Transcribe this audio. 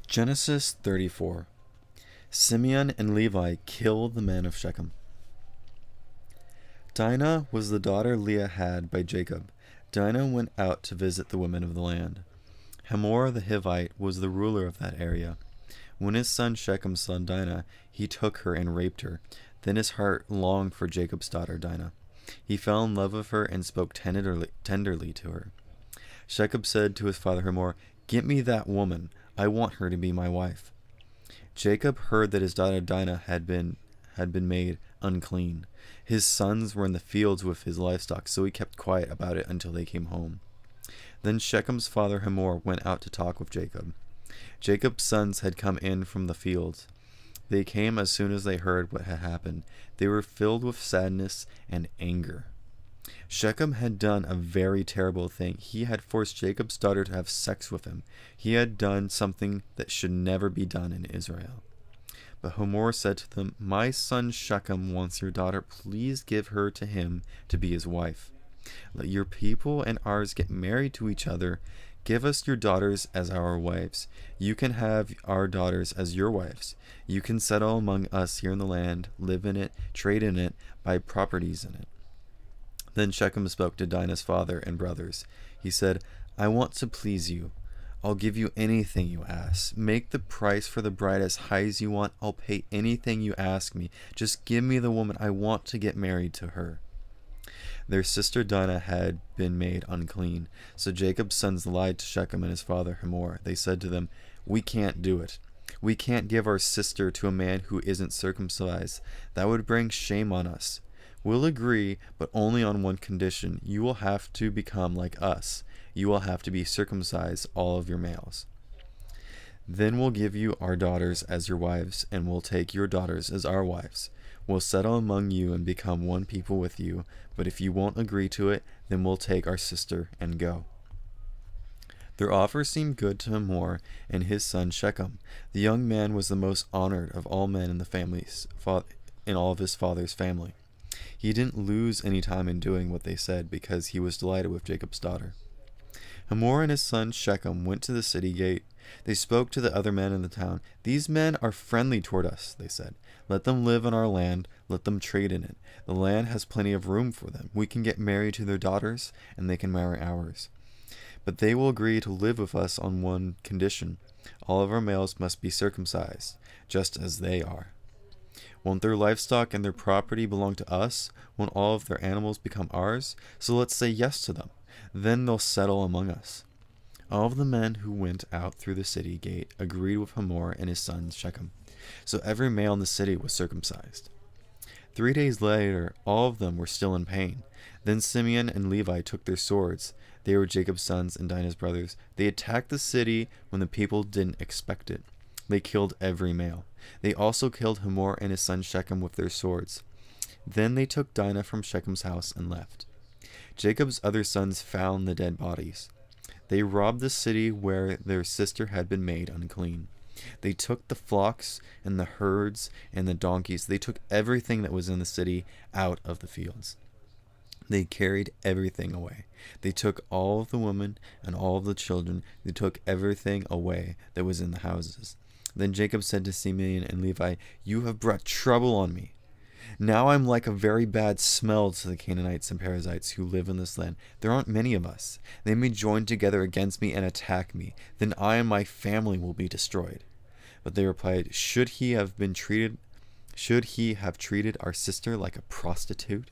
Genesis 34. Simeon and Levi kill the men of Shechem. Dinah was the daughter Leah had by Jacob. Dinah went out to visit the women of the land. Hamor the Hivite was the ruler of that area. When his son Shechem saw Dinah, he took her and raped her. Then his heart longed for Jacob's daughter Dinah. He fell in love with her and spoke tenderly to her. Shechem said to his father Hamor, "Get me that woman. I want her to be my wife." Jacob heard that his daughter Dinah had been made unclean. His sons were in the fields with his livestock, so he kept quiet about it until they came home. Then Shechem's father Hamor went out to talk with Jacob. Jacob's sons had come in from the fields. They came as soon as they heard what had happened. They were filled with sadness and anger. Shechem had done a very terrible thing. He had forced Jacob's daughter to have sex with him. He had done something that should never be done in Israel. But Hamor said to them, "My son Shechem wants your daughter. Please give her to him to be his wife. Let your people and ours get married to each other. Give us your daughters as our wives. You can have our daughters as your wives. You can settle among us here in the land, live in it, trade in it, buy properties in it." Then Shechem spoke to Dinah's father and brothers. He said, "I want to please you. I'll give you anything you ask. Make the price for the bride as high as you want. I'll pay anything you ask me. Just give me the woman. I want to get married to her." Their sister Dinah had been made unclean, so Jacob's sons lied to Shechem and his father Hamor. They said to them, "We can't do it. We can't give our sister to a man who isn't circumcised. That would bring shame on us. We'll agree, but only on one condition. You will have to become like us. You will have to be circumcised, all of your males. Then we'll give you our daughters as your wives, and we'll take your daughters as our wives. We'll settle among you and become one people with you, but if you won't agree to it, then we'll take our sister and go." Their offer seemed good to Hamor and his son Shechem. The young man was the most honored of all men in in all of his father's family. He didn't lose any time in doing what they said because he was delighted with Jacob's daughter. Hamor and his son Shechem went to the city gate. They spoke to the other men in the town. "These men are friendly toward us," they said. "Let them live on our land. Let them trade in it. The land has plenty of room for them. We can get married to their daughters, and they can marry ours. But they will agree to live with us on one condition. All of our males must be circumcised, just as they are. Won't their livestock and their property belong to us? Won't all of their animals become ours? So let's say yes to them. Then they'll settle among us." All of the men who went out through the city gate agreed with Hamor and his son Shechem. So every male in the city was circumcised. 3 days later, all of them were still in pain. Then Simeon and Levi took their swords. They were Jacob's sons and Dinah's brothers. They attacked the city when the people didn't expect it. They killed every male. They also killed Hamor and his son Shechem with their swords. Then they took Dinah from Shechem's house and left. Jacob's other sons found the dead bodies. They robbed the city where their sister had been made unclean. They took the flocks and the herds and the donkeys. They took everything that was in the city out of the fields. They carried everything away. They took all of the women and all of the children. They took everything away that was in the houses. Then Jacob said to Simeon and Levi, "You have brought trouble on me. Now I'm like a very bad smell to the Canaanites and Perizzites who live in this land. There aren't many of us. They may join together against me and attack me. Then I and my family will be destroyed." But they replied, Should he have treated our sister like a prostitute?"